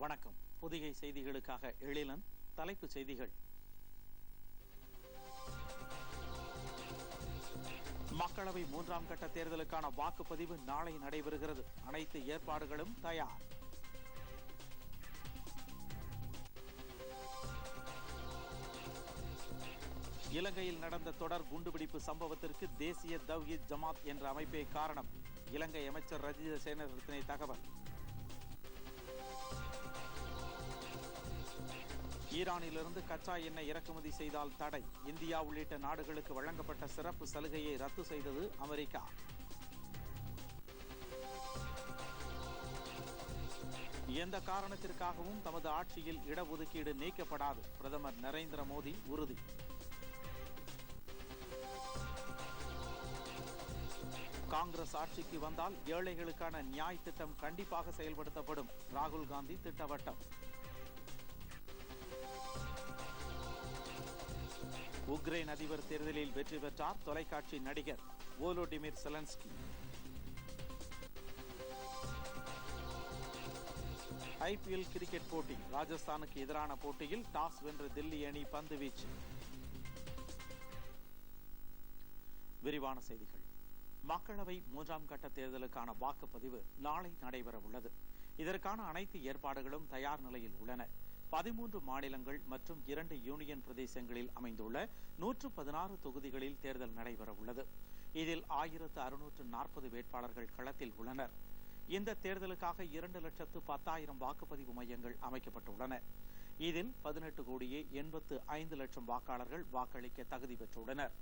வணக்கம். பொதிகை செய்திகளுக்காக எழிலன். தலைப்புச் செய்திகள். மக்களவை 3ஆம் கட்ட தேர்தலுக்கான வாக்குப்பதிவு நாளை நடைபெறுகிறது. அனைத்து ஏற்பாடுகளும் தயார். இலங்கையில் நடந்த தொடர் குண்டுவெடிப்பு சம்பவத்திற்கு தேசிய தவ்ஹீத் ஜமாத் என்ற அமைப்பே காரணம். இலங்கை அமைச்சர் ரஜித சேனாரத்னே தகவல். ஈரானிலிருந்து கச்சா எண்ணெய் இறக்குமதி செய்தால் தடை. இந்தியா உள்ளிட்ட நாடுகளுக்கு வழங்கப்பட்ட சிறப்பு சலுகையை ரத்து செய்தது அமெரிக்கா. எந்த காரணத்திற்காகவும் தமது ஆட்சியில் இடஒதுக்கீடு நீக்கப்படாது. பிரதமர் நரேந்திர மோடி உறுதி. காங்கிரஸ் ஆட்சிக்கு வந்தால் ஏழைகளுக்கான நியாய் திட்டம் கண்டிப்பாக செயல்படுத்தப்படும். ராகுல் காந்தி திட்டவட்டம். உக்ரைன் அதிபர் தேர்தலில் வெற்றி பெற்றார் தொலைக்காட்சி நடிகர் வோலோடிமிர் செலன்ஸ்கி. ஐபிஎல் கிரிக்கெட் போட்டி. ராஜஸ்தானுக்கு எதிரான போட்டியில் டாஸ் வென்ற தில்லி அணி பந்து வீச்சு. விரிவான செய்திகள். மக்களவை 3ஆம் கட்ட தேர்தலுக்கான வாக்குப்பதிவு நாளை நடைபெற உள்ளது. இதற்கான அனைத்து ஏற்பாடுகளும் தயார் நிலையில் உள்ளன. 13 மாநிலங்கள் மற்றும் 2 யூனியன் பிரதேசங்களில் அமைந்துள்ள 116 தொகுதிகளில் தேர்தல் நடைபெற உள்ளது. இதில் 1640 வேட்பாளர்கள் களத்தில் உள்ளனர். இந்த தேர்தலுக்காக 2,10,000 வாக்குப்பதிவு மையங்கள் அமைக்கப்பட்டுள்ளன. இதில் 18,85,00,000 வாக்காளர்கள் வாக்களிக்க தகுதி பெற்றுள்ளனர்.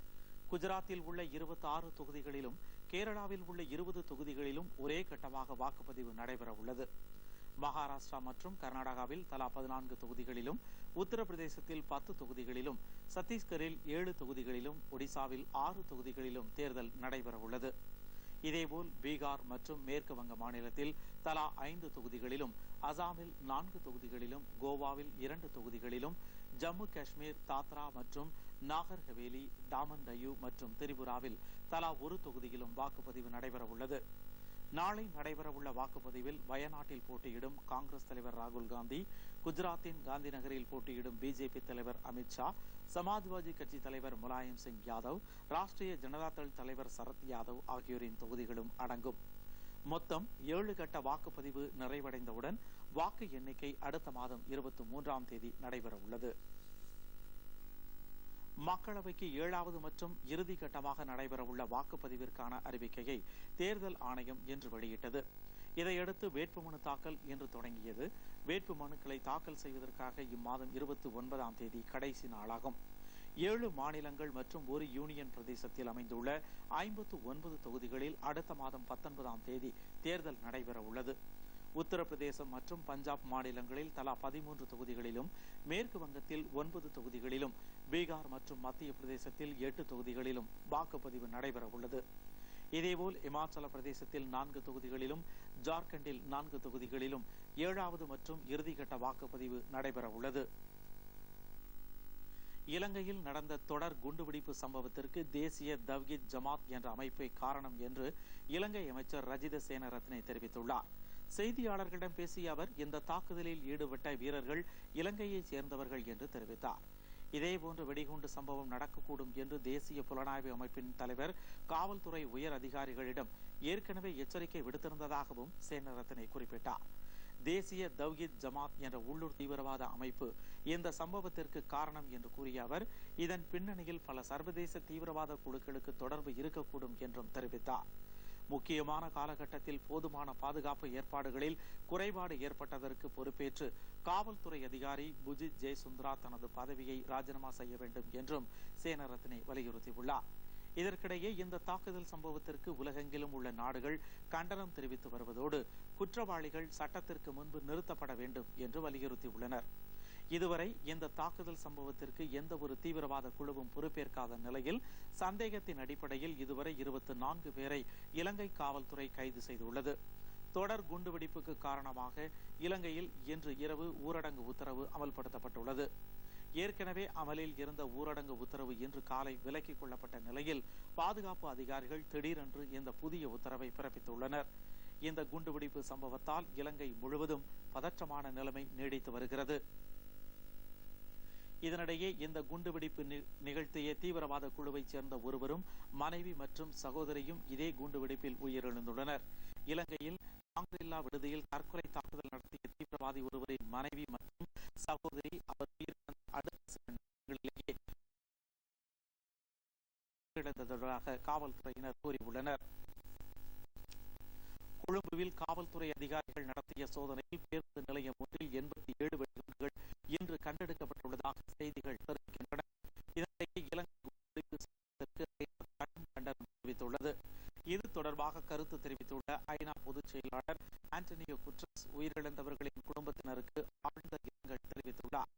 குஜராத்தில் உள்ள 26 தொகுதிகளிலும் கேரளாவில் உள்ள 20 தொகுதிகளிலும் ஒரே கட்டமாக வாக்குப்பதிவு நடைபெற உள்ளது. மகாராஷ்டிரா மற்றும் கர்நாடகாவில் தலா 14 தொகுதிகளிலும், உத்தரப்பிரதேசத்தில் 10 தொகுதிகளிலும், சத்தீஸ்கரில் 7 தொகுதிகளிலும், ஒடிசாவில் 6 தொகுதிகளிலும் தேர்தல் நடைபெற உள்ளது. இதேபோல் பீகார் மற்றும் மேற்கு வங்க மாநிலத்தில் தலா 5 தொகுதிகளிலும், அசாமில் 4 தொகுதிகளிலும், கோவாவில் 2 தொகுதிகளிலும், ஜம்மு காஷ்மீர், தாத்ரா மற்றும் நாகர் ஹவேலி, டாமன் டையூ மற்றும் திரிபுராவில் தலா 1 தொகுதியிலும் வாக்குப்பதிவு நடைபெற உள்ளது. நாளை நடைபெறவுள்ள வாக்குப்பதிவில் வயநாட்டில் போட்டியிடும் காங்கிரஸ் தலைவர் ராகுல் காந்தி, குஜராத்தின் காந்தி நகரில் போட்டியிடும் பிஜேபி தலைவர் அமித் ஷா, சமாஜ்வாதி கட்சி தலைவர் முலாயம் சிங் யாதவ், ராஷ்டிரிய ஜனதாதள் தலைவர் சரத் யாதவ் ஆகியோரின் தொகுதிகளும் அடங்கும். மொத்தம் 7 கட்ட வாக்குப்பதிவு நிறைவடைந்தவுடன் வாக்கு எண்ணிக்கை அடுத்த மாதம் 23ஆம் தேதி நடைபெற உள்ளது. மக்களவைக்கு 7வது மற்றும் இறுதி கட்டமாக நடைபெறவுள்ள வாக்குப்பதிவிற்கான அறிவிக்கையை தேர்தல் ஆணையம் இன்று வெளியிட்டது. இதையடுத்து வேட்புமனு தாக்கல் இன்று தொடங்கியது. வேட்புமனுக்களை தாக்கல் செய்வதற்காக இம்மாதம் 29ஆம் தேதி கடைசி நாளாகும். 7 மாநிலங்கள் மற்றும் ஒரு யூனியன் பிரதேசத்தில் அமைந்துள்ள 59 தொகுதிகளில் அடுத்த மாதம் 19ஆம் தேதி தேர்தல் நடைபெற உள்ளது. உத்தரப்பிரதேசம் மற்றும் பஞ்சாப் மாநிலங்களில் தலா 13 தொகுதிகளிலும், மேற்கு வங்கத்தில் 9 தொகுதிகளிலும், பீகார் மற்றும் மத்திய பிரதேசத்தில் 8 தொகுதிகளிலும் வாக்குப்பதிவு நடைபெற உள்ளது. இதேபோல் இமாச்சல பிரதேசத்தில் 4 தொகுதிகளிலும், ஜார்க்கண்டில் 4 தொகுதிகளிலும் 7வது மற்றும் இறுதிக்கட்ட வாக்குப்பதிவு நடைபெற உள்ளது. இலங்கையில் நடந்த தொடர் குண்டுவெடிப்பு சம்பவத்திற்கு தேசிய தவ்ஹீத் ஜமாத் என்ற அமைப்பே காரணம் என்று இலங்கை அமைச்சர் ரஜித சேனாரத்னே தெரிவித்துள்ளார். செய்தியாளர்களிடம் பேசிய அவர், இந்த தாக்குதலில் ஈடுபட்ட வீரர்கள் இலங்கையைச் சேர்ந்தவர்கள் என்று தெரிவித்தார். இதேபோன்ற வெடிகுண்டு சம்பவம் நடக்கக்கூடும் என்று தேசிய புலனாய்வு அமைப்பின் தலைவர் காவல்துறை உயர் அதிகாரிகளிடம் ஏற்கனவே எச்சரிக்கை விடுத்திருந்ததாகவும் சேனாரத்னே குறிப்பிட்டார். தேசிய தவ்ஹீத் ஜமாத் என்ற உள்ளூர் தீவிரவாத அமைப்பு இந்த சம்பவத்திற்கு காரணம் என்று கூறிய அவர், இதன் பின்னணியில் பல சர்வதேச தீவிரவாத குழுக்களுக்கு தொடர்பு இருக்கக்கூடும் என்றும் தெரிவித்தார். முக்கியமான காலகட்டத்தில் போதுமான பாதுகாப்பு ஏற்பாடுகளில் குறைபாடு ஏற்பட்டதற்கு பொறுப்பேற்று காவல்துறை அதிகாரி புஜித் ஜெயசுந்தரா தனது பதவியை ராஜினாமா செய்ய வேண்டும் என்றும் சேனாரத்னே வலியுறுத்தியுள்ளார். இதற்கிடையே இந்த தாக்குதல் சம்பவத்திற்கு உலகெங்கிலும் உள்ள நாடுகள் கண்டனம் தெரிவித்து வருவதோடு குற்றவாளிகள் சட்டத்திற்கு முன்பு நிறுத்தப்பட வேண்டும் என்று வலியுறுத்தியுள்ளனர். இதுவரை இந்த தாக்குதல் சம்பவத்திற்கு எந்த ஒரு தீவிரவாத குழுவும் பொறுப்பேற்காத நிலையில் சந்தேகத்தின் அடிப்படையில் இதுவரை 24 பேரை இலங்கை காவல்துறை கைது செய்துள்ளது. தொடர் குண்டுவெடிப்புக்கு காரணமாக இலங்கையில் இன்று இரவு ஊரடங்கு உத்தரவு அமல்படுத்தப்பட்டுள்ளது. ஏற்கனவே அமலில் இருந்த ஊரடங்கு உத்தரவு இன்று காலை விலக்கிக் கொள்ளப்பட்ட நிலையில் பாதுகாப்பு அதிகாரிகள் திடீரென்று இந்த புதிய உத்தரவை பிறப்பித்துள்ளனர். இந்த குண்டுவெடிப்பு சம்பவத்தால் இலங்கை முழுவதும் பதற்றமான நிலைமை நீடித்து வருகிறது. இதனிடையே இந்த குண்டுவெடிப்பு நிகழ்த்திய தீவிரவாத குழுவைச் சேர்ந்த ஒருவரும் மனைவி மற்றும் சகோதரியும் இதே குண்டுவெடிப்பில் உயிரிழந்துள்ளனர். இலங்கையில் சாங்கிரில்லா விடுதியில் தற்கொலை தாக்குதல் நடத்திய தீவிரவாதி ஒருவரின் மனைவி மற்றும் சகோதரி அவர் உயிரிழந்த அடுத்த சில நிமிடங்களிலேயே உயிரிழந்ததாக காவல்துறையினர் கூறியுள்ளனர். கொழும்புவில் காவல்துறை அதிகாரிகள் நடத்திய சோதனையில் பேருந்து நிலையம் ஒன்றில் 87 வெடிகுண்டுகள் இன்று கண்டெடுக்கப்பட்டுள்ளதாக செய்திகள் தெரிவிக்கின்றன. இதனிடையே இலங்கை குண்டுவெடிப்பு சம்பவத்திற்கு கடும் கண்டனம் தெரிவித்துள்ளது. இது தொடர்பாக கருத்து தெரிவித்துள்ள ஐநா பொதுச் செயலாளர் ஆண்டனியோ குட்ரஸ் உயிரிழந்தவர்களின் குடும்பத்தினருக்கு ஆழ்ந்த இரங்கல் தெரிவித்துள்ளார்.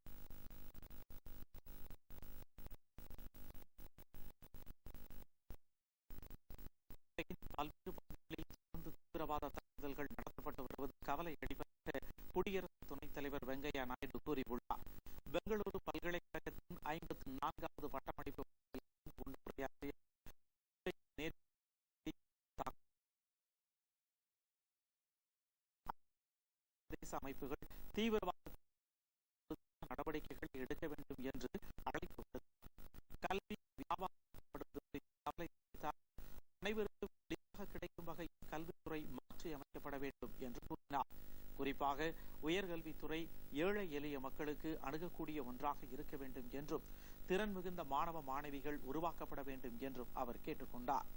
பல்வேறு பகுதிகளில் தொடர்ந்து தீவிரவாத தாக்குதல்கள் நடத்தப்பட்டு வருவது கவலை அளிப்பதாக குடியரசு துணைத் தலைவர் வெங்கையா நாயுடு கூறியுள்ளார். பெங்களூரு பல்கலைக்கழகத்தின் 54வது பட்டமளிப்பு அமைப்புகள் தீவிரவாத நடவடிக்கைகளை எடுக்க வேண்டும் என்று அழைப்பு விடுத்தார். கல்வி வியாபாரப்படுத்துவதை அனைவருக்கும் கிடைக்கும் வகையில் கல்வித்துறை மாற்றி அமைக்கப்பட வேண்டும் என்று கூறினார். குறிப்பாக உயர்கல்வித்துறை ஏழை எளிய மக்களுக்கு அணுகக்கூடிய ஒன்றாக இருக்க வேண்டும் என்றும் திறன் மிகுந்த மாணவ மாணவிகள் உருவாக்கப்பட வேண்டும் என்றும் அவர் கேட்டுக்கொண்டார்.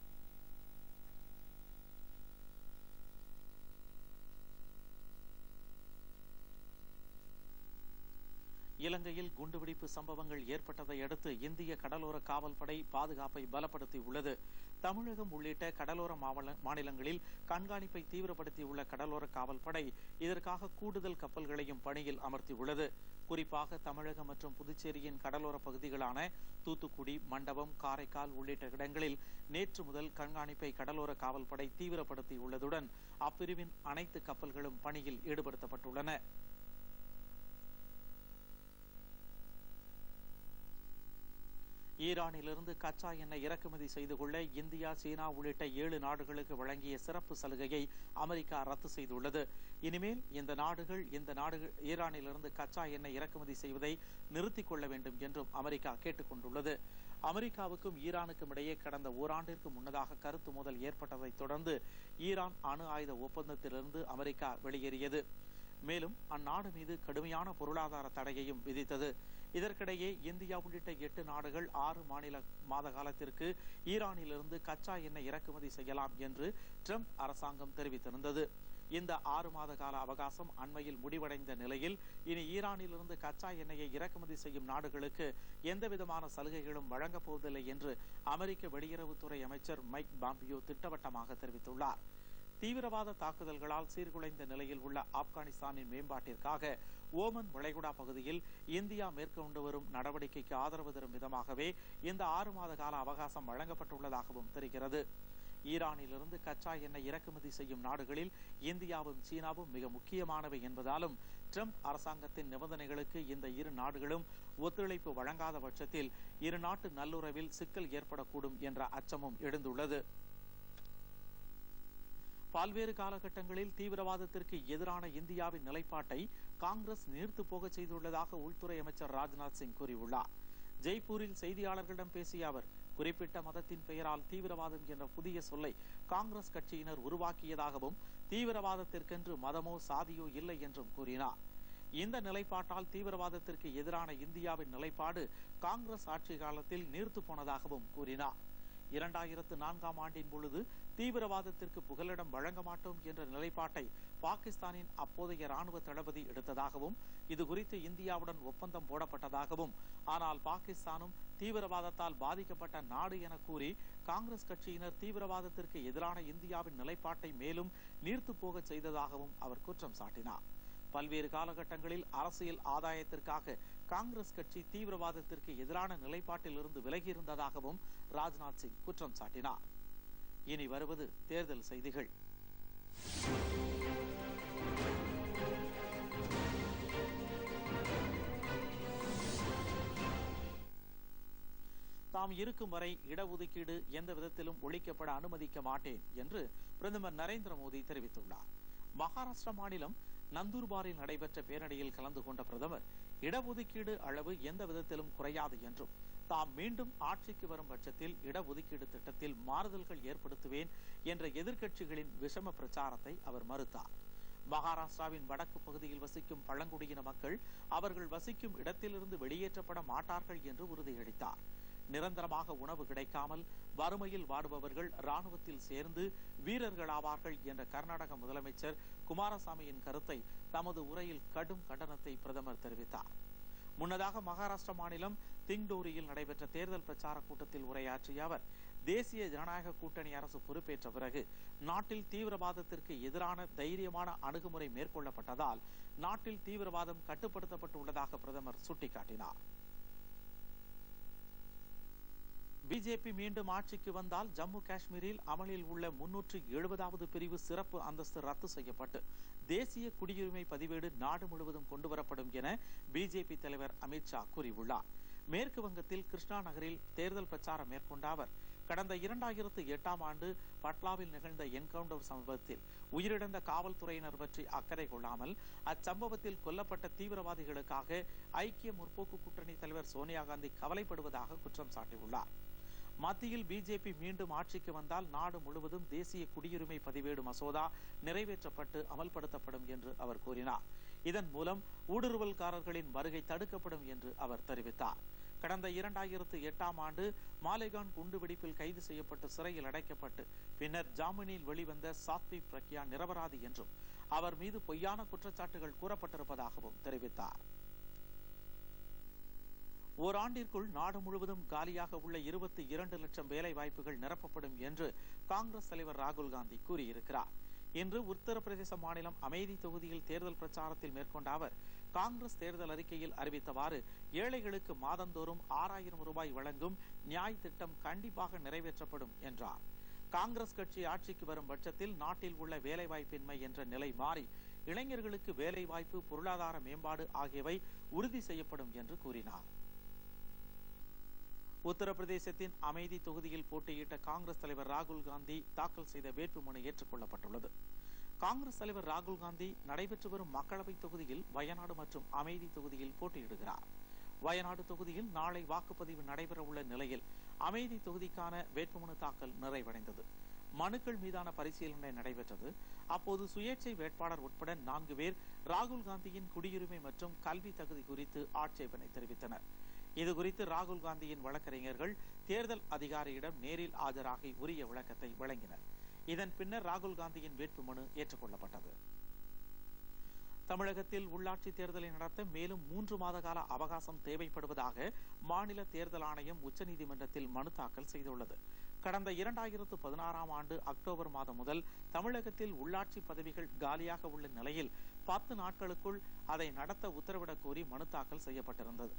இலங்கையில் குண்டுவெடிப்பு சம்பவங்கள் ஏற்பட்டதை அடுத்து இந்திய கடலோர காவல்படை பாதுகாப்பை பலப்படுத்தியுள்ளது. தமிழகம் உள்ளிட்ட கடலோர மாநிலங்களில் கண்காணிப்பை தீவிரப்படுத்தியுள்ள கடலோர காவல்படை இதற்காக கூடுதல் கப்பல்களையும் பணியில் அமர்த்தியுள்ளது. குறிப்பாக தமிழகம் மற்றும் புதுச்சேரியின் கடலோர பகுதிகளான தூத்துக்குடி, மண்டபம், காரைக்கால் உள்ளிட்ட இடங்களில் நேற்று முதல் கண்காணிப்பை கடலோர காவல்படை தீவிரப்படுத்தியுள்ளதுடன் அப்பிரிவின் அனைத்து கப்பல்களும் பணியில் ஈடுபடுத்தப்பட்டுள்ளன. ஈரானிலிருந்து கச்சா எண்ணெய் இறக்குமதி செய்து கொள்ள இந்தியா, சீனா உள்ளிட்ட 7 நாடுகளுக்கு வழங்கிய சிறப்பு சலுகையை அமெரிக்கா ரத்து செய்துள்ளது. இனிமேல் இந்த நாடுகள் ஈரானிலிருந்து கச்சா எண்ணெய் இறக்குமதி செய்வதை நிறுத்திக் கொள்ள வேண்டும் என்றும் அமெரிக்கா கேட்டுக் கொண்டுள்ளது. அமெரிக்காவுக்கும் ஈரானுக்கும் இடையே கடந்த ஓராண்டிற்கு முன்னதாக கருத்து மோதல் ஏற்பட்டதை தொடர்ந்து ஈரான் அணு ஆயுத ஒப்பந்தத்திலிருந்து அமெரிக்கா வெளியேறியது. மேலும் அந்நாடு மீது கடுமையான பொருளாதார தடையையும் விதித்தது. இதற்கிடையே இந்தியா உள்ளிட்ட 8 நாடுகள் 6 மாத காலத்திற்கு ஈரானிலிருந்து கச்சா எண்ணெய் இறக்குமதி செய்யலாம் என்று ட்ரம்ப் அரசாங்கம் தெரிவித்திருந்தது. இந்த 6 மாத கால அவகாசம் அண்மையில் முடிவடைந்த நிலையில் இனி ஈரானிலிருந்து கச்சா எண்ணெயை இறக்குமதி செய்யும் நாடுகளுக்கு எந்தவிதமான சலுகைகளும் வழங்கப் போவதில்லை என்று அமெரிக்க வெளியுறவுத்துறை அமைச்சர் மைக் பாம்பியோ திட்டவட்டமாக தெரிவித்துள்ளார். தீவிரவாத தாக்குதல்களால் சீர்குலைந்த நிலையில் உள்ள ஆப்கானிஸ்தானின் மேம்பாட்டிற்காக ஓமன் வளைகுடா பகுதியில் இந்தியா மேற்கொண்டு வரும் நடவடிக்கைக்கு ஆதரவு தரும் விதமாகவே இந்த 6 மாத கால அவகாசம் வழங்கப்பட்டுள்ளதாகவும் தெரிகிறது. ஈரானிலிருந்து கச்சா எண்ணெய் இறக்குமதி செய்யும் நாடுகளில் இந்தியாவும் சீனாவும் மிக முக்கியமானவை என்பதாலும் ட்ரம்ப் அரசாங்கத்தின் நிபந்தனைகளுக்கு இந்த 2 நாடுகளும் ஒத்துழைப்பு வழங்காத பட்சத்தில் இரு நாட்டு நல்லுறவில் சிக்கல் ஏற்படக்கூடும் என்ற அச்சமும் எழுந்துள்ளது. பல்வேறு காலகட்டங்களில் தீவிரவாதத்திற்கு எதிரான இந்தியாவின் நிலைப்பாட்டை காங்கிரஸ் நீர்த்து போக செய்துள்ளதாக உள்துறை அமைச்சர் ராஜ்நாத் சிங் கூறியுள்ளார். ஜெய்ப்பூரில் செய்தியாளர்களிடம் பேசிய அவர், குறிப்பிட்ட மதத்தின் பெயரால் தீவிரவாதம் என்ற புதிய சொல்லை காங்கிரஸ் கட்சியினர் உருவாக்கியதாகவும் தீவிரவாதத்திற்கென்று மதமோ சாதியோ இல்லை என்றும் கூறினார். இந்த நிலைப்பாட்டால் தீவிரவாதத்திற்கு எதிரான இந்தியாவின் நிலைப்பாடு காங்கிரஸ் ஆட்சி காலத்தில் நீர்த்து போனதாகவும் கூறினார். 2004ஆம் ஆண்டின் பொழுது தீவிரவாதத்திற்கு புகலிடம் வழங்க மாட்டோம் என்ற நிலைப்பாட்டை பாகிஸ்தானின் அப்போதைய ராணுவ தளபதி எடுத்ததாகவும் இதுகுறித்து இந்தியாவுடன் ஒப்பந்தம் போடப்பட்டதாகவும், ஆனால் பாகிஸ்தானும் தீவிரவாதத்தால் பாதிக்கப்பட்ட நாடு என கூறி காங்கிரஸ் கட்சியினர் தீவிரவாதத்திற்கு எதிரான இந்தியாவின் நிலைப்பாட்டை மேலும் நீர்த்து போக செய்ததாகவும் அவர் குற்றம் சாட்டினார். பல்வேறு காலகட்டங்களில் அரசியல் ஆதாயத்திற்காக காங்கிரஸ் கட்சி தீவிரவாதத்திற்கு எதிரான நிலைப்பாட்டில் இருந்து விலகியிருந்ததாகவும் ராஜ்நாத் சிங் குற்றம் சாட்டினார். இனி வருவது தேர்தல் செய்திகள். தாம் இருக்கும் வரை இடஒதுக்கீடு எந்த விதத்திலும் ஒழிக்கப்பட அனுமதிக்க மாட்டேன் என்று பிரதமர் நரேந்திர மோடி தெரிவித்துள்ளார். மகாராஷ்டிரா மாநிலம் நந்தூர்பாரில் நடைபெற்ற பேரணியில் கலந்து கொண்ட பிரதமர் இடஒதுக்கீடு அளவு எந்த விதத்திலும் குறையாது என்றும் தாம் மீண்டும் ஆட்சிக்கு வரும் பட்சத்தில் இடஒதுக்கீடு திட்டத்தில் மாறுதல்கள் ஏற்படுத்துவேன் என்ற எதிர்க்கட்சிகளின் விஷம பிரச்சாரத்தை அவர் மறுத்தார். மகாராஷ்டிராவின் வடக்கு பகுதியில் வசிக்கும் பழங்குடியின மக்கள் அவர்கள் வசிக்கும் இடத்திலிருந்து வெளியேற்றப்பட மாட்டார்கள் என்று உறுதியளித்தார். நிரந்தரமாக உணவு கிடைக்காமல் வறுமையில் வாடுபவர்கள் ராணுவத்தில் சேர்ந்து வீரர்களாவார்கள் என்ற கர்நாடக முதலமைச்சர் குமாரசாமியின் கருத்தை தமது உரையில் கடும் கண்டனத்தை பிரதமர் தெரிவித்தார். முன்னதாக மகாராஷ்டிரா மாநிலம் திங்டோரியில் நடைபெற்ற தேர்தல் பிரச்சார கூட்டத்தில் உரையாற்றிய அவர் தேசிய ஜனநாயக கூட்டணி அரசு பொறுப்பேற்ற பிறகு நாட்டில் தீவிரவாதத்திற்கு எதிரான தைரியமான அணுகுமுறை மேற்கொள்ளப்பட்டதால் நாட்டில் தீவிரவாதம் கட்டுப்படுத்தப்பட்டுள்ளதாக பிரதமர் சுட்டிக்காட்டினார். பிஜேபி மீண்டும் ஆட்சிக்கு வந்தால் ஜம்மு காஷ்மீரில் அமலில் உள்ள 370வது பிரிவு சிறப்பு அந்தஸ்து ரத்து செய்யப்பட்டு தேசிய குடியுரிமை பதிவேடு நாடு முழுவதும் கொண்டுவரப்படும் என பிஜேபி தலைவர் அமித்ஷா கூறியுள்ளார். மேற்கு வங்கத்தில் கிருஷ்ணா நகரில் தேர்தல் பிரச்சாரம் மேற்கொண்ட அவர் கடந்த 2008ஆம் ஆண்டு பட்லாவில் நிகழ்ந்த என்கவுண்டர் சம்பவத்தில் உயிரிழந்த காவல்துறையினர் பற்றி அக்கறை கொள்ளாமல் அச்சம்பவத்தில் கொல்லப்பட்ட தீவிரவாதிகளுக்காக ஐக்கிய முற்போக்கு கூட்டணி தலைவர் சோனியா காந்தி கவலைப்படுவதாக குற்றம் சாட்டியுள்ளார். மத்தியில் பிஜேபி மீண்டும் ஆட்சிக்கு வந்தால் நாடு முழுவதும் தேசிய குடியுரிமை பதிவேடு மசோதா நிறைவேற்றப்பட்டு அமல்படுத்தப்படும் என்று அவர் கூறினார். இதன் மூலம் ஊடுருவல்காரர்களின் வருகை தடுக்கப்படும் என்று அவர் தெரிவித்தார். கடந்த 2008ஆம் ஆண்டு மாலேகான் குண்டுவெடிப்பில் கைது செய்யப்பட்டு சிறையில் அடைக்கப்பட்டு பின்னர் ஜாமீனில் வெளிவந்த சாத்வி பிரக்யா நிரபராதி என்றும் அவர் மீது பொய்யான குற்றச்சாட்டுகள் கூறப்பட்டிருப்பதாகவும் தெரிவித்தார். ஓராண்டிற்குள் நாடு முழுவதும் காலியாக உள்ள 22 லட்சம் வேலை வாய்ப்புகள் நிரப்பப்படும் என்று காங்கிரஸ் தலைவர் ராகுல் காந்தி கூறியிருக்கிறார். இன்று உத்தரப்பிரதேச மாநிலம் அமேதி தொகுதியில் தேர்தல் பிரச்சாரத்தில் மேற்கொண்ட அவர் காங்கிரஸ் தேர்தல் அறிக்கையில் அறிவித்தவாறு ஏழைகளுக்கு மாதந்தோறும் 6000 ரூபாய் வழங்கும் நியாய் திட்டம் கண்டிப்பாக நிறைவேற்றப்படும் என்றார். காங்கிரஸ் கட்சி ஆட்சிக்கு வரும் பட்சத்தில் நாட்டில் உள்ள வேலைவாய்ப்பின்மை என்ற நிலை மாறி இளைஞர்களுக்கு வேலைவாய்ப்பு, பொருளாதார மேம்பாடு ஆகியவை உறுதி செய்யப்படும் என்று கூறினார். உத்தரப்பிரதேசத்தின் அமேதி தொகுதியில் போட்டியிட்ட காங்கிரஸ் தலைவர் ராகுல் காந்தி தாக்கல் செய்த வேட்புமனு ஏற்றுக்கொள்ளப்பட்டுள்ளது. காங்கிரஸ் தலைவர் ராகுல் காந்தி நடைபெற்று வரும் மக்களவைத் தொகுதியில் வயநாடு மற்றும் அமேதி தொகுதியில் போட்டியிடுகிறார். வயநாடு தொகுதியில் நாளை வாக்குப்பதிவு நடைபெறவுள்ள நிலையில் அமேதி தொகுதிக்கான வேட்புமனு தாக்கல் நிறைவடைந்தது. மனுக்கள் மீதான பரிசீலனை நடைபெற்றது. அப்போது சுயேட்சை வேட்பாளர் உட்பட 4 பேர் ராகுல் காந்தியின் குடியுரிமை மற்றும் கல்வி தகுதி குறித்து ஆட்சேபனை தெரிவித்தனர். இதுகுறித்து ராகுல் காந்தியின் வழக்கறிஞர்கள் தேர்தல் அதிகாரியிடம் நேரில் ஆஜராகி உரிய விளக்கத்தை வழங்கினர். இதன் பின்னர் ராகுல் காந்தியின் வேட்புமனு ஏற்றுக்கொள்ளப்பட்டது. தமிழகத்தில் உள்ளாட்சி தேர்தலை நடத்த மேலும் 3 மாத கால அவகாசம் தேவைப்படுவதாக மாநில தேர்தல் ஆணையம் உச்சநீதிமன்றத்தில் மனு தாக்கல் செய்துள்ளது. கடந்த 2016ஆம் ஆண்டு அக்டோபர் மாதம் முதல் தமிழகத்தில் உள்ளாட்சி பதவிகள் காலியாக உள்ள நிலையில் 10 நாட்களுக்குள் அதை நடத்த உத்தரவிடக் கோரி மனு தாக்கல் செய்யப்பட்டிருந்தது.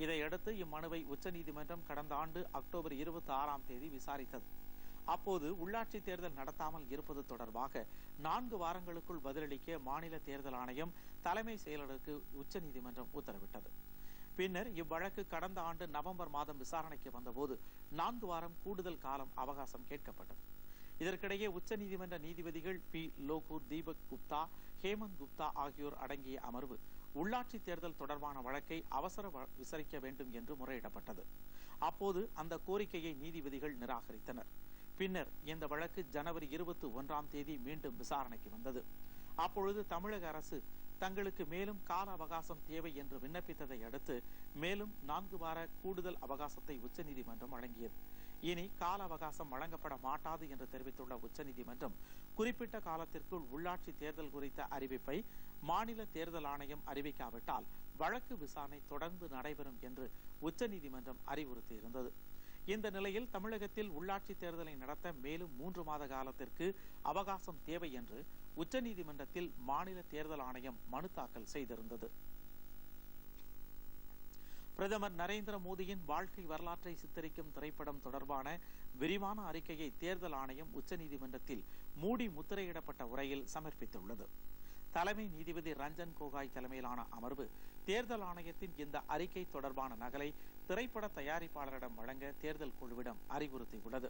இதையடுத்து இம்மனுவை உச்சநீதிமன்றம் கடந்த ஆண்டு அக்டோபர் 26ஆம் தேதி விசாரித்தது. அப்போது உள்ளாட்சி தேர்தல் நடத்தாமல் இருப்பது தொடர்பாக 4 வாரங்களுக்குள் பதிலளிக்க மாநில தேர்தல் ஆணையம் தலைமை செயலருக்கு உச்சநீதிமன்றம் உத்தரவிட்டது. பின்னர் இவ்வழக்கு கடந்த ஆண்டு நவம்பர் மாதம் விசாரணைக்கு வந்தபோது 4 வாரம் கூடுதல் காலம் அவகாசம் கேட்கப்பட்டது. இதற்கிடையே உச்சநீதிமன்ற நீதிபதிகள் பி. லோகூர், தீபக் குப்தா, ஹேமந்த் குப்தா ஆகியோர் அடங்கிய அமர்வு உள்ளாட்சி தேர்தல் தொடர்பான வழக்கை அவசர விசாரிக்க வேண்டும் என்று முறையிடப்பட்டது. அப்போது அந்த கோரிக்கையை நீதிபதிகள் நிராகரித்தனர். பின்னர் இந்த வழக்கு ஜனவரி 21ஆம் தேதி மீண்டும் விசாரணைக்கு வந்தது. அப்பொழுது தமிழக அரசு தங்களுக்கு மேலும் கால அவகாசம் தேவை என்று விண்ணப்பித்ததை அடுத்து மேலும் 4 வார கூடுதல் அவகாசத்தை உச்சநீதிமன்றம் வழங்கியது. இனி கால அவகாசம் வழங்கப்பட மாட்டாது என்று தெரிவித்துள்ள உச்சநீதிமன்றம் குறிப்பிட்ட காலத்திற்குள் உள்ளாட்சி தேர்தல் குறித்த அறிவிப்பை மாநில தேர்தல் ஆணையம் அறிவிக்காவிட்டால் வழக்கு விசாரணை தொடர்ந்து நடைபெறும் என்று உச்சநீதிமன்றம் அறிவுறுத்தியிருந்தது. இந்த நிலையில் தமிழகத்தில் உள்ளாட்சி தேர்தலை நடத்த மேலும் 3 மாத காலத்திற்கு அவகாசம் தேவை என்று உச்சநீதிமன்றத்தில் மாநில தேர்தல் ஆணையம் மனு தாக்கல் செய்திருந்தது. பிரதமர் நரேந்திர மோடியின் வாழ்க்கை வரலாற்றை சித்தரிக்கும் திரைப்படம் தொடர்பான விரிவான அறிக்கையை தேர்தல் ஆணையம் உச்சநீதிமன்றத்தில் மூடி முத்திரையிடப்பட்ட உரையில் சமர்ப்பித்துள்ளது. தலைமை நீதிபதி ரஞ்சன் கோகாய் தலைமையிலான அமர்வு தேர்தல் ஆணையத்தின் இந்த அறிக்கை தொடர்பான நகலை திரைப்பட தயாரிப்பாளரிடம் வழங்க தேர்தல் குழுவிடம் அறிவுறுத்தியுள்ளது.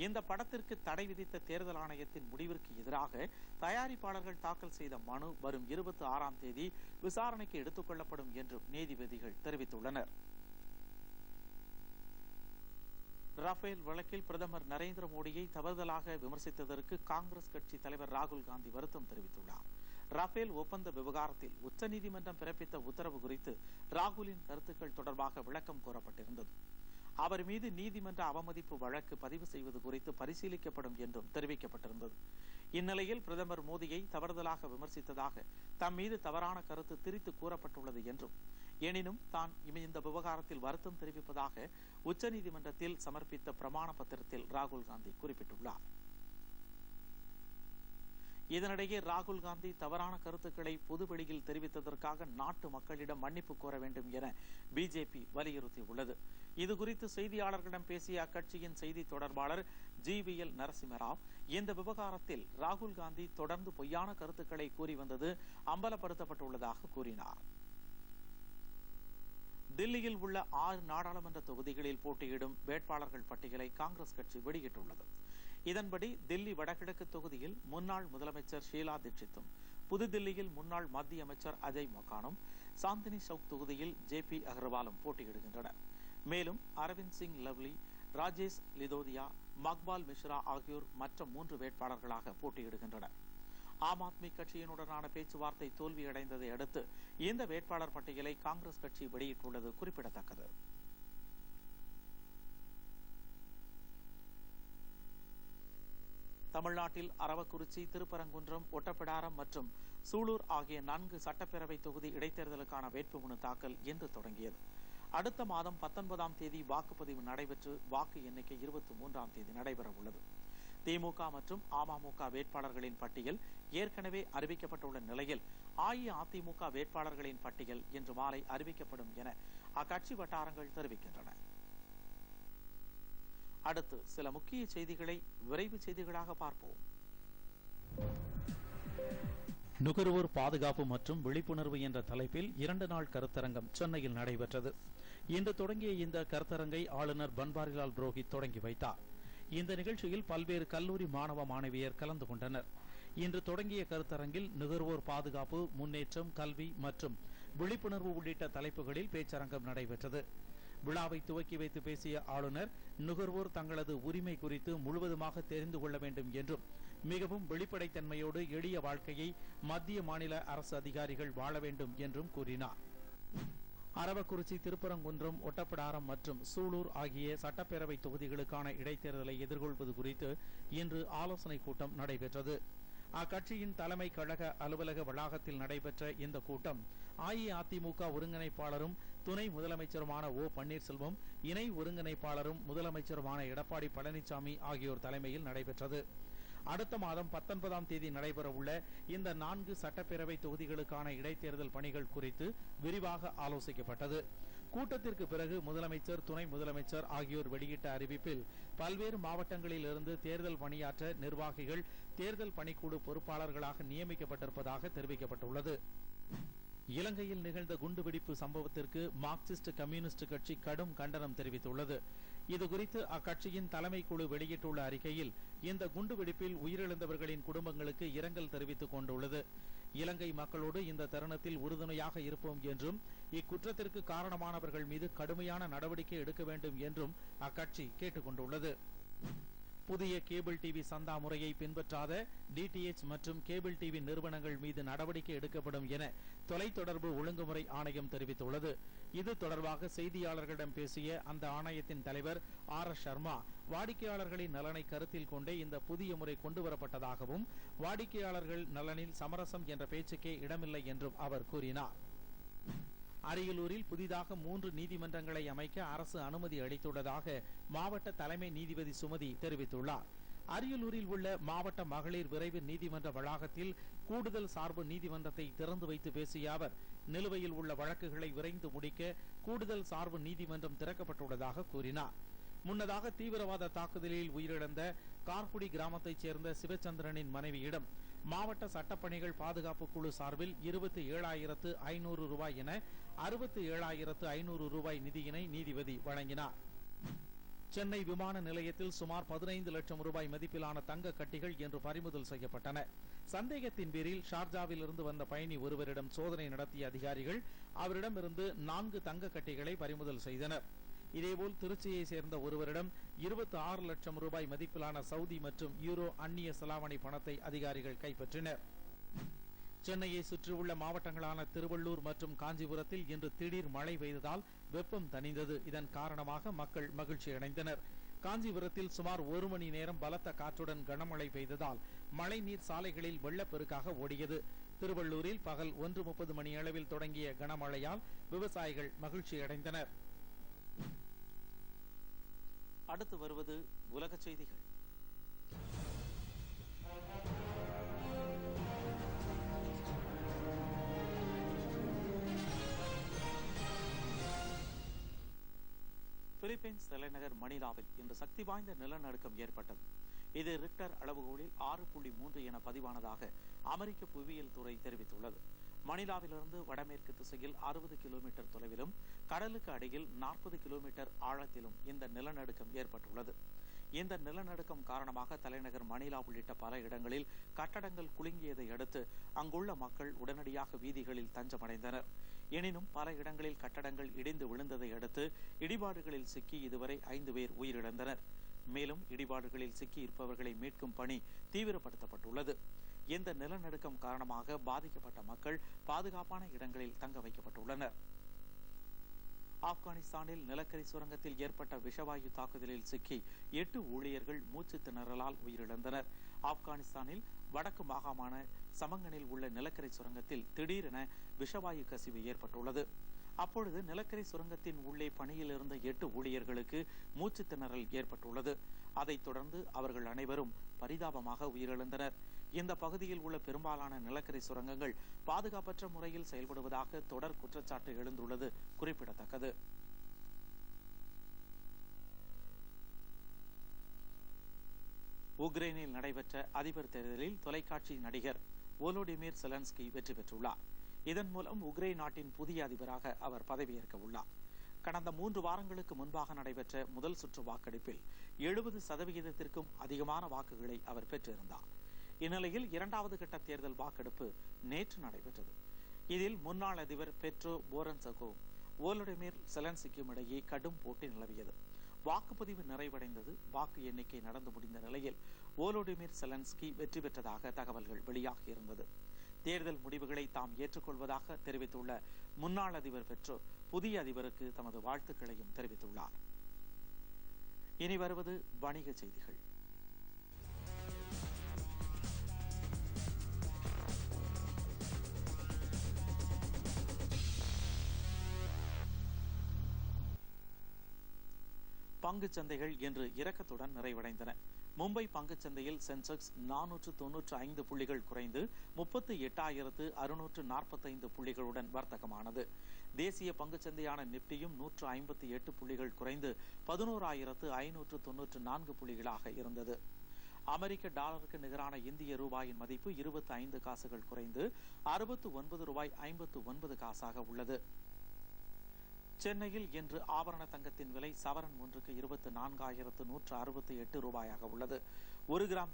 இந்த படத்திற்கு தடை விதித்த தேர்தல் ஆணையத்தின் முடிவிற்கு எதிராக தயாரிப்பாளர்கள் தாக்கல் செய்த மனு வரும் 26ஆம் தேதி விசாரணைக்கு எடுத்துக் கொள்ளப்படும் என்றும் நீதிபதிகள் தெரிவித்துள்ளனர். ரஃபேல் வழக்கில் பிரதமர் நரேந்திர மோடியை தவறுதலாக விமர்சித்ததற்கு காங்கிரஸ் கட்சி தலைவர் ராகுல் காந்தி வருத்தம் தெரிவித்துள்ளார். ரஃபேல் ஒப்பந்த விவகாரத்தில் உச்சநீதிமன்றம் பிறப்பித்த உத்தரவு குறித்து ராகுலின் கருத்துக்கள் தொடர்பாக விளக்கம் கோரப்பட்டிருந்தது. அவர் மீது நீதிமன்ற அவமதிப்பு வழக்கு பதிவு செய்வது குறித்து பரிசீலிக்கப்படும் என்றும் தெரிவிக்கப்பட்டிருந்தது. இந்நிலையில் பிரதமர் மோடியை தவறுதலாக விமர்சித்ததாக தம் மீது தவறான கருத்து திரித்து கூறப்பட்டுள்ளது என்றும், எனினும் தான் இந்த விவகாரத்தில் வருத்தம் தெரிவிப்பதாக உச்சநீதிமன்றத்தில் சமர்ப்பித்த பிரமாண பத்திரத்தில் ராகுல் காந்தி குறிப்பிட்டுள்ளார். இதனிடையே ராகுல் காந்தி தவறான கருத்துக்களை பொதுவெளியில் தெரிவித்ததற்காக நாட்டு மக்களிடம் மன்னிப்பு கோர வேண்டும் என பிஜேபி வலியுறுத்தியுள்ளது. இதுகுறித்து செய்தியாளர்களிடம் பேசிய அக்கட்சியின் செய்தி தொடர்பாளர் GVL நரசிம்மராவ், இந்த விவகாரத்தில் ராகுல் காந்தி தொடர்ந்து பொய்யான கருத்துக்களை கூறி வந்தது அம்பலப்படுத்தப்பட்டுள்ளதாக கூறினார். தில்லியில் உள்ள 6 நாடாளுமன்ற தொகுதிகளில் போட்டியிடும் வேட்பாளர்கள் பட்டியலை காங்கிரஸ் கட்சி வெளியிட்டுள்ளது. இதன்படி தில்லி வடகிழக்கு தொகுதியில் முன்னாள் முதலமைச்சர் ஷீலா தீட்சித்தும், புதுதில்லியில் முன்னாள் மத்திய அமைச்சர் அஜய் மக்கானும், சாந்தினி சவுக் தொகுதியில் JP அகர்வாலும் போட்டியிடுகின்றனர். மேலும் அரவிந்த் சிங் லவ்லி, ராஜேஷ் லிதோதியா, மக்பால் மிஸ்ரா ஆகியோர் மற்ற 3 வேட்பாளர்களாக போட்டியிடுகின்றனர். ஆம் ஆத்மி கட்சியினுடனான பேச்சுவார்த்தை தோல்வியடைந்ததை அடுத்து இந்த வேட்பாளர் பட்டியலை காங்கிரஸ் கட்சி வெளியிட்டுள்ளது குறிப்பிடத்தக்கது. தமிழ்நாட்டில் அரவக்குறிச்சி, திருப்பரங்குன்றம், ஒட்டப்பிடாரம் மற்றும் சூலூர் ஆகிய 4 சட்டப்பேரவை தொகுதி இடைத்தேர்தலுக்கான வேட்புமனு தாக்கல் இன்று தொடங்கியது. அடுத்த மாதம் 19ஆம் தேதி வாக்குப்பதிவு நடைபெற்று வாக்கு எண்ணிக்கை 23ஆம் தேதி நடைபெற உள்ளது. திமுக மற்றும் அமமுக வேட்பாளர்களின் பட்டியல் ஏற்கனவே அறிவிக்கப்பட்டுள்ள நிலையில் அஇஅதிமுக வேட்பாளர்களின் பட்டியல் இன்று மாலை அறிவிக்கப்படும் என அக்கட்சி வட்டாரங்கள் தெரிவிக்கின்றன. அடுத்து சில முக்கிய செய்திகளை விரைவு செய்திகளாக பார்ப்போம். நுகர்வோர் பாதுகாப்பு மற்றும் விழிப்புணர்வு என்ற தலைப்பில் 2 நாள் கருத்தரங்கம் சென்னையில் நடைபெற்றது. இன்று தொடங்கிய இந்த கருத்தரங்கை ஆளுநர் பன்வாரிலால் புரோஹித் தொடங்கி வைத்தார். இந்த நிகழ்ச்சியில் பல்வேறு கல்லூரி மாணவ மாணவியர் கலந்து கொண்டனர். இன்று தொடங்கிய கருத்தரங்கில் நுகர்வோர் பாதுகாப்பு, முன்னேற்றம், கல்வி மற்றும் விழிப்புணர்வு உள்ளிட்ட தலைப்புகளில் பேச்சரங்கம் நடைபெற்றது. விழாவை துவக்கி வைத்து பேசிய ஆளுநர், நுகர்வோர் தங்களது உரிமை குறித்து முழுவதுமாக தெரிந்து கொள்ள வேண்டும் என்றும், மிகவும் வெளிப்படைத்தன்மையோடு எளிய வாழ்க்கையை மத்திய மாநில அரசு அதிகாரிகள் வாழ வேண்டும் என்றும் கூறினார். அரவக்குறிச்சி, திருப்பரங்குன்றம், ஒட்டப்பிடாரம் மற்றும் சூலூர் ஆகிய சட்டப்பேரவை தொகுதிகளுக்கான இடைத்தேர்தலை எதிர்கொள்வது குறித்து இன்று ஆலோசனைக் கூட்டம் நடைபெற்றது. அக்கட்சியின் தலைமை கழக அலுவலக வளாகத்தில் நடைபெற்ற இந்த கூட்டம் அஇஅதிமுக ஒருங்கிணைப்பாளரும் துணை முதலமைச்சருமான பன்னீர்செல்வம், இணை ஒருங்கிணைப்பாளரும் முதலமைச்சருமான எடப்பாடி பழனிசாமி ஆகியோர் தலைமையில் நடைபெற்றது. அடுத்த மாதம் 19ஆம் தேதி நடைபெறவுள்ள இந்த 4 சட்டப்பேரவை தொகுதிகளுக்கான இடைத்தேர்தல் பணிகள் குறித்து விரிவாக ஆலோசிக்கப்பட்டது. கூட்டத்திற்கு பிறகு முதலமைச்சர், துணை முதலமைச்சர் ஆகியோர் வெளியிட்ட அறிவிப்பில் பல்வேறு மாவட்டங்களில் இருந்து தேர்தல் பணியாற்ற நிர்வாகிகள் தேர்தல் பணிக்குழு பொறுப்பாளர்களாக நியமிக்கப்பட்டிருப்பதாக தெரிவிக்கப்பட்டுள்ளது. இலங்கையில் நிகழ்ந்த குண்டுவெடிப்பு சம்பவத்திற்கு மார்க்சிஸ்ட் கம்யூனிஸ்ட் கட்சி கடும் கண்டனம் தெரிவித்துள்ளது. இதுகுறித்து அக்கட்சியின் தலைமை குழு வெளியிட்டுள்ள அறிக்கையில், இந்த குண்டுவெடிப்பில் உயிரிழந்தவர்களின் குடும்பங்களுக்கு இரங்கல் தெரிவித்துக் கொண்டுள்ளது. இலங்கை மக்களோடு இந்த தருணத்தில் உறுதுணையாக இருப்போம் என்றும், இக்குற்றத்திற்கு காரணமானவர்கள் மீது கடுமையான நடவடிக்கை எடுக்க வேண்டும் என்றும் அக்கட்சி கேட்டுக் கொண்டுள்ளது. புதிய கேபிள் டிவி சந்தா முறையை பின்பற்றாத DTH மற்றும் கேபிள் டிவி நிறுவனங்கள் மீது நடவடிக்கை எடுக்கப்படும் என தொலைத்தொடர்பு ஒழுங்குமுறை ஆணையம் தெரிவித்துள்ளது. இது தொடர்பாக செய்தியாளர்களிடம் பேசிய அந்த ஆணையத்தின் தலைவர் RS சர்மா, வாடிக்கையாளர்களின் நலனை கருத்தில் கொண்டே இந்த புதிய முறை கொண்டுவரப்பட்டதாகவும், வாடிக்கையாளர்கள் நலனில் சமரசம் என்ற பேச்சுக்கே இடமில்லை என்றும் அவர் கூறினார். அரியலூரில் புதிதாக 3 நீதிமன்றங்களை அமைக்க அரசு அனுமதி அளித்துள்ளதாக மாவட்ட தலைமை நீதிபதி சுமதி தெரிவித்துள்ளார். அரியலூரில் உள்ள மாவட்ட மகளிர் விரைவு நீதிமன்ற வளாகத்தில் கூடுதல் சார்பு நீதிமன்றத்தை திறந்து வைத்து பேசிய அவர், நிலுவையில் உள்ள வழக்குகளை விரைந்து முடிக்க கூடுதல் சார்பு நீதிமன்றம் திறக்கப்பட்டுள்ளதாக கூறினார். முன்னதாக தீவிரவாத தாக்குதலில் உயிரிழந்த கார்குடி கிராமத்தைச் சேர்ந்த சிவச்சந்திரனின் மனைவியிடம் மாவட்ட சட்டப்பணிகள் பாதுகாப்பு குழு சார்பில் 27,500 ரூபாய் என 67,500 ரூபாய் நிதியினை நீதிபதி வழங்கினார். சென்னை விமான நிலையத்தில் சுமார் 15 லட்சம் ரூபாய் மதிப்பிலான தங்க கட்டிகள் இன்று பறிமுதல் செய்யப்பட்டன. சந்தேகத்தின் பேரில் ஷார்ஜாவிலிருந்து வந்த பயணி ஒருவரிடம் சோதனை நடத்திய அதிகாரிகள் அவரிடமிருந்து 4 தங்க கட்டிகளை பறிமுதல் செய்தனர். இதேபோல் திருச்சியை சேர்ந்த ஒருவரிடம் 26 லட்சம் ரூபாய் மதிப்பிலான சவுதி மற்றும் யூரோ அந்நிய செலாவணி பணத்தை அதிகாரிகள் கைப்பற்றினர். சென்னையை சுற்றியுள்ள மாவட்டங்களான திருவள்ளூர் மற்றும் காஞ்சிபுரத்தில் இன்று திடீர் மழை பெய்ததால் வெப்பம் தணிந்தது. இதன் காரணமாக மக்கள் மகிழ்ச்சி அடைந்தனர். காஞ்சிபுரத்தில் சுமார் 1 மணி நேரம் பலத்த காற்றுடன் கனமழை பெய்ததால் மழைநீர் சாலைகளில் வெள்ளப்பெருக்காக ஓடியது. திருவள்ளூரில் பகல் 1:30 மணி அளவில் தொடங்கிய கனமழையால் விவசாயிகள் மகிழ்ச்சி அடைந்தனர். அடுத்து வருவது உலக செய்திகள். பிலிப்பைன்ஸ் தலைநகர் மணிலாவில் இன்று சக்தி வாய்ந்த நிலநடுக்கம் ஏற்பட்டது. இது ரிக்டர் அளவுகோலில் 6.3 என பதிவானதாக அமெரிக்க புவியியல் துறை தெரிவித்துள்ளது. மணிலாவிலிருந்து வடமேற்கு திசையில் 60 கிலோமீட்டர் தொலைவிலும் கடலுக்கு அடியில் 40 கிலோமீட்டர் ஆழத்திலும் இந்த நிலநடுக்கம் ஏற்பட்டுள்ளது. இந்த நிலநடுக்கம் காரணமாக தலைநகர் மணிலா உள்ளிட்ட பல இடங்களில் கட்டடங்கள் குலுங்கியதை அடுத்து அங்குள்ள மக்கள் உடனடியாக வீதிகளில் தஞ்சமடைந்தனர். எனினும் பல இடங்களில் கட்டடங்கள் இடிந்து விழுந்ததை அடுத்து இடிபாடுகளில் சிக்கி இதுவரை 5 பேர் உயிரிழந்தனர். மேலும் இடிபாடுகளில் சிக்கி இருப்பவர்களை மீட்கும் பணி தீவிரப்படுத்தப்பட்டுள்ளது. இந்த நிலநடுக்கம் காரணமாக பாதிக்கப்பட்ட மக்கள் பாதுகாப்பான இடங்களில் தங்க வைக்கப்பட்டுள்ளனர். ஆப்கானிஸ்தானில் நிலக்கரி சுரங்கத்தில் ஏற்பட்ட விஷவாயு தாக்குதலில் சிக்கி 8 ஊழியர்கள் மூச்சு திணறலால் உயிரிழந்தனர். ஆப்கானிஸ்தானில் வடக்கு மாகாணமான சமங்கனில் உள்ள நிலக்கரி சுரங்கத்தில் திடீரென விஷவாயு கசிவு ஏற்பட்டுள்ளது. அப்பொழுது நிலக்கரி சுரங்கத்தின் உள்ளே பணியில் இருந்த 8 ஊழியர்களுக்கு மூச்சு திணறல் ஏற்பட்டுள்ளது. அதைத் தொடர்ந்து அவர்கள் அனைவரும் பரிதாபமாக உயிரிழந்தனர். இந்த பகுதியில் உள்ள பெரும்பாலான நிலக்கரி சுரங்கங்கள் பாதுகாப்பற்ற முறையில் செயல்படுவதாக தொடர் குற்றச்சாட்டு எழுந்துள்ளது குறிப்பிடத்தக்கது. உக்ரைனில் நடைபெற்ற அதிபர் தேர்தலில் தொலைக்காட்சி நடிகர் வோலோடிமிர் செலன்ஸ்கி வெற்றி பெற்றுள்ளார். இதன் மூலம் உக்ரைன் நாட்டின் புதிய அதிபராக அவர் பதவியேற்க உள்ளார். கடந்த 3 வாரங்களுக்கு முன்பாக நடைபெற்ற முதல் சுற்று வாக்கெடுப்பில் 70% அதிகமான வாக்குகளை அவர் பெற்றிருந்தார். இந்நிலையில் 2வது கட்ட தேர்தல் வாக்கெடுப்பு நேற்று நடைபெற்றது. இதில் முன்னாள் அதிபர் பெட்ரோ போரன்சகோ வோலோடிமிர் செலன்ஸ்கியும் இடையே கடும் போட்டி நிலவியது. வாக்குப்பதிவு நிறைவடைந்தது. வாக்கு எண்ணிக்கை நடந்து முடிந்த நிலையில் வோலோடிமிர் செலன்ஸ்கி வெற்றி பெற்றதாக தகவல்கள் வெளியாகியிருந்தது. தேர்தல் முடிவுகளை தாம் ஏற்றுக்கொள்வதாக தெரிவித்துள்ள முன்னாள் அதிபர் பெட்ரோ புதிய அதிபருக்கு தமது வாழ்த்துக்களையும் தெரிவித்துள்ளார். இனி வருவது வணிக செய்திகள். பங்குச் சந்தைகள் இன்று இறக்கத்துடன் நிறைவடைந்தன. மும்பை பங்குச் சந்தையில் சென்செக்ஸ் 495 புள்ளிகள் குறைந்து 38,645 புள்ளிகளுடன் வர்த்தகமானது. தேசிய பங்குச் சந்தையான நிப்டியும் 158 புள்ளிகள் குறைந்து 11,594 புள்ளிகளாக இருந்தது. அமெரிக்க டாலருக்கு நிகரான இந்திய ரூபாயின் மதிப்பு 25 காசுகள் குறைந்து 69 ரூபாய் 59 காசாக உள்ளது. சென்னையில் இன்று ஆபரண தங்கத்தின் விலை சவரன் ஒன்றுக்கு 24,168 ரூபாயாக உள்ளது. 1 கிராம்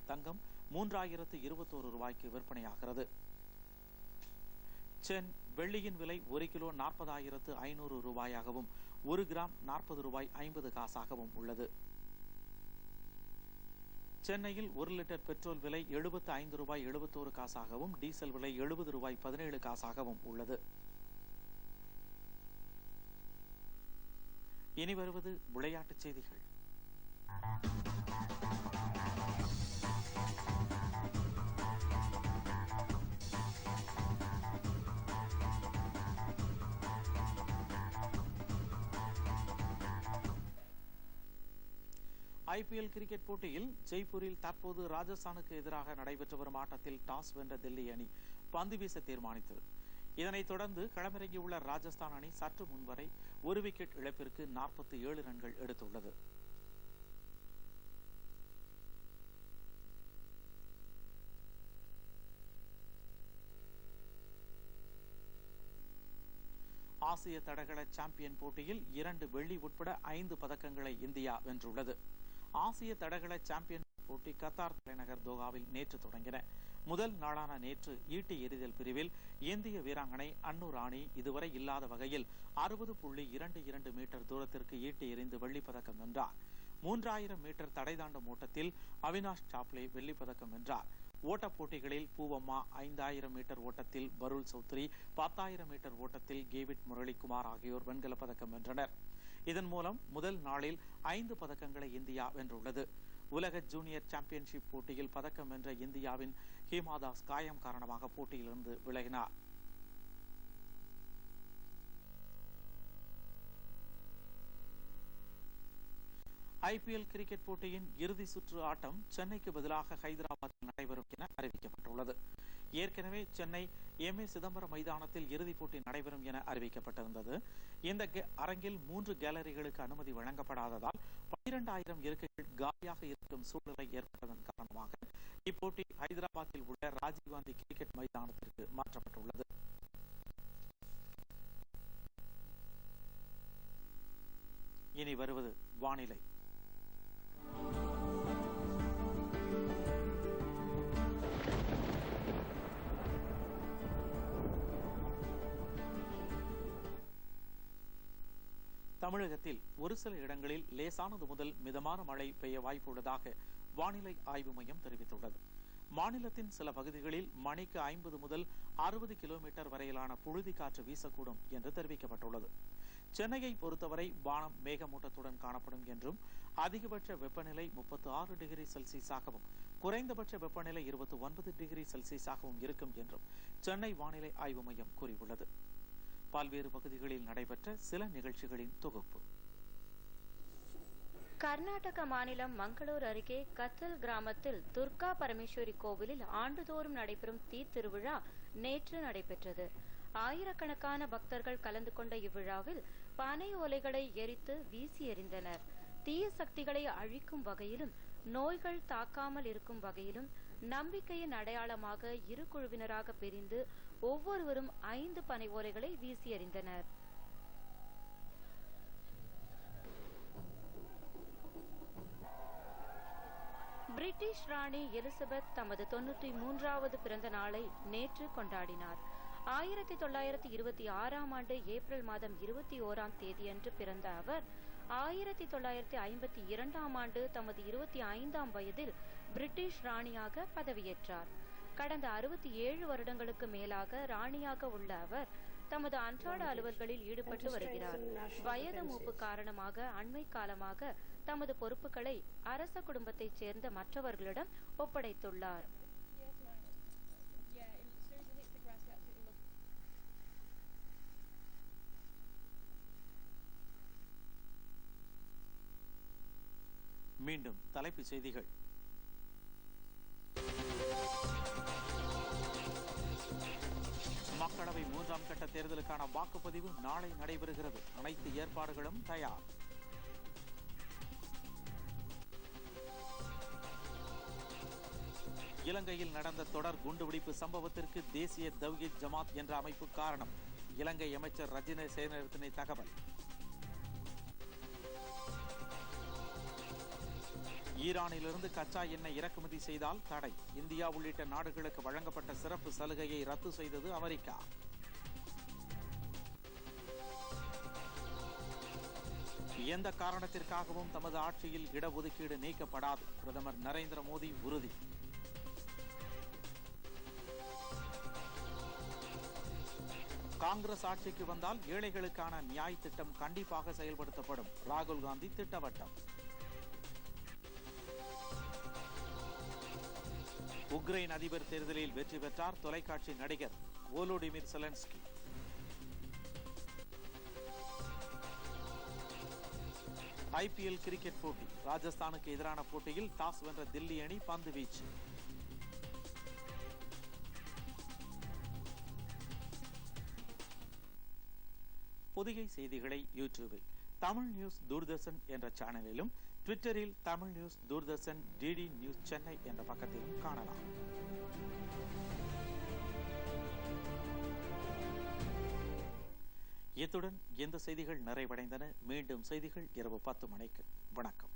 தங்கம் 3,021 ரூபாய்க்கு விற்பனையாகிறது. சென் வெள்ளியின் விலை 1 கிலோ 40,500 ரூபாயாகவும் 1 கிராம் 40 ரூபாய் 50 காசாகவும் உள்ளது. சென்னையில் 1 லிட்டர் பெட்ரோல் விலை 75 ரூபாய் 71 காசாகவும் டீசல் விலை 70 ரூபாய் 17 காசாகவும் உள்ளது. இனி வருவது விளையாட்டுச் செய்திகள். IPL கிரிக்கெட் போட்டியில் ஜெய்ப்பூரில் தற்போது ராஜஸ்தானுக்கு எதிராக நடைபெற்று வரும் ஆட்டத்தில் டாஸ் வென்ற தில்லி அணி பந்து வீச தீர்மானித்தது. இதனைத் தொடர்ந்து களமிறங்கியுள்ள ராஜஸ்தான் அணி சற்று முன்வரை 1 விக்கெட் இழப்பிற்கு 47 ரன்கள் எடுத்துள்ளது. ஆசிய தடகள சாம்பியன் போட்டியில் 2 வெள்ளி உட்பட 5 பதக்கங்களை இந்தியா வென்றுள்ளது. ஆசிய தடகள சாம்பியன் போட்டி கத்தார் தலைநகர் தோஹாவில் நேற்று தொடங்கின. முதல் நாளான நேற்று ஈட்டி எறிதல் பிரிவில் இந்திய வீராங்கனை அன்னு ராணி இதுவரை இல்லாத வகையில் 60.22 மீட்டர் தூரத்திற்கு ஈட்டி எறிந்து வெள்ளிப்பதக்கம் வென்றார். 3000 மீட்டர் தடை தாண்டும் ஓட்டத்தில் அவினாஷ் சாப்ளே வெள்ளிப்பதக்கம் வென்றார். ஓட்டப் போட்டிகளில் பூவம்மா 5000 மீட்டர் ஓட்டத்தில் பருள் சௌத்ரி, 10000 மீட்டர் ஓட்டத்தில் கேவிட் முரளிகுமார் ஆகியோர் வெண்கலப் பதக்கம் வென்றனர். இதன் மூலம் முதல் நாளில் 5 பதக்கங்களை இந்தியா வென்றுள்ளது. உலக ஜூனியர் சாம்பியன்ஷிப் போட்டியில் பதக்கம் வென்ற இந்தியாவின் ஹீமா தாஸ் காயம் காரணமாக போட்டியிலிருந்து விலகினார். ஐபிஎல் கிரிக்கெட் போட்டியின் இறுதி சுற்று ஆட்டம் சென்னைக்கு பதிலாக ஹைதராபாத்தில் நடைபெறும் என அறிவிக்கப்பட்டுள்ளது. ஏற்கனவே சென்னை எம்.ஏ. சிதம்பரம் மைதானத்தில் இறுதிப் போட்டி நடைபெறும் என அறிவிக்கப்பட்டிருந்தது. இந்த அரங்கில் 3 கேலரிகளுக்கு அனுமதி வழங்கப்படாததால் 12,000 இருக்கைகள் காலியாக இருக்கும் சூழ்நிலை ஏற்பட்டதன் காரணமாக இப்போட்டி ஹைதராபாத்தில் உள்ள ராஜீவ்காந்தி கிரிக்கெட் மைதானத்திற்கு மாற்றப்பட்டுள்ளது. இனி வருவது வானிலை. தமிழகத்தில் ஒரு சில இடங்களில் லேசானது முதல் மிதமான மழை பெய்ய வாய்ப்புள்ளதாக வானிலை ஆய்வு மையம் தெரிவித்துள்ளது. மாநிலத்தின் சில பகுதிகளில் மணிக்கு 50 முதல் 60 கிலோமீட்டர் வரையிலான புழுதி காற்று வீசக்கூடும் என்று தெரிவிக்கப்பட்டுள்ளது. சென்னையை பொறுத்தவரை வானம் மேகமூட்டத்துடன் காணப்படும் என்றும் அதிகபட்ச வெப்பநிலை 36 டிகிரி செல்சியஸாகவும் குறைந்தபட்ச வெப்பநிலை 29 டிகிரி செல்சியஸாகவும் இருக்கும் என்றும் சென்னை வானிலை ஆய்வு மையம் கூறியுள்ளது. பல்வேறு பகுதிகளில் நடைபெற்ற சில நிகழ்ச்சிகளின் தொகுப்பு. கர்நாடக மாநிலம் மங்களூர் அருகே கத்தல் கிராமத்தில் துர்கா பரமேஸ்வரி கோவிலில் ஆண்டுதோறும் நடைபெறும் தீத்திருவிழா நேற்று நடைபெற்றது. ஆயிரக்கணக்கான பக்தர்கள் கலந்து கொண்ட இவ்விழாவில் பனை ஓலைகளை எரித்து வீசி எறிந்தனர். தீய சக்திகளை அழிக்கும் வகையிலும் நோய்கள் தாக்காமல் இருக்கும் வகையிலும் நம்பிக்கையின் அடையாளமாக இரு குழுவினராக பிரிந்து ஒவ்வொருவரும் 5 பனை ஓலைகளை வீசி எறிந்தனர். பிரிட்டிஷ் ராணி எலிசபெத் தமது 93வது பிறந்த நாளை நேற்று கொண்டாடினார். 1926ஆம் ஆண்டு ஏப்ரல் மாதம் 21ஆம் தேதியன்று பிறந்த அவர் 1952ஆம் ஆண்டு தமது 25ஆம் வயதில் பிரிட்டிஷ் ராணியாக பதவியேற்றார். கடந்த 67 வருடங்களுக்கு மேலாக ராணியாக உள்ள அவர் தமது அன்றாட அலுவல்களில் ஈடுபட்டு வருகிறார். வயது மூப்பு காரணமாக அண்மை காலமாக தமது பொறுப்புகளை அரச குடும்பத்தைச் சேர்ந்த மற்றவர்களிடம் ஒப்படைத்துள்ளார். மீண்டும் தலைப்புச் செய்திகள். மக்களவை 3ஆம் கட்ட தேர்தலுக்கான வாக்குப்பதிவு நாளை நடைபெறுகிறது. அனைத்து ஏற்பாடுகளும் தயார். இலங்கையில் நடந்த தொடர் குண்டுவெடிப்பு சம்பவத்திற்கு தேசிய தவ்ஹீத் ஜமாத் என்ற அமைப்பு காரணம். இலங்கை அமைச்சர் ரஜித சேனாரத்னே தகவல். ஈரானிலிருந்து கச்சா எண்ணெய் இறக்குமதி செய்தால் தடை. இந்தியா உள்ளிட்ட நாடுகளுக்கு வழங்கப்பட்ட சிறப்பு சலுகையை ரத்து செய்தது அமெரிக்கா. எந்த காரணத்திற்காகவும் தமது ஆட்சியில் இடஒதுக்கீடு நீக்கப்படாது. பிரதமர் நரேந்திர மோடி உறுதி. காங்கிரஸ் ஆட்சிக்கு வந்தால் ஏழைகளுக்கான நியாய் திட்டம் கண்டிப்பாக செயல்படுத்தப்படும். ராகுல் காந்தி திட்டவட்டம். உக்ரைன் அதிபர் தேர்தலில் வெற்றி பெற்றார் தொலைக்காட்சி நடிகர் வோலோடிமிர் செலன்ஸ்கி. ஐபிஎல் கிரிக்கெட் போட்டி. ராஜஸ்தானுக்கு எதிரான போட்டியில் டாஸ் வென்ற தில்லி அணி பந்து வீச்சு. பொதிகை செய்திகளை யூடியூபில் தமிழ் நியூஸ் தூர்தர்ஷன் என்ற சேனலிலும், ட்விட்டரில் Tamil news Doordarshan DD news Chennai என்ற பக்கத்திலும் காணலாம். இத்துடன் இந்த செய்திகள் நிறைவடைந்தன. மீண்டும் செய்திகள் இரவு 10 மணிக்கு. வணக்கம்.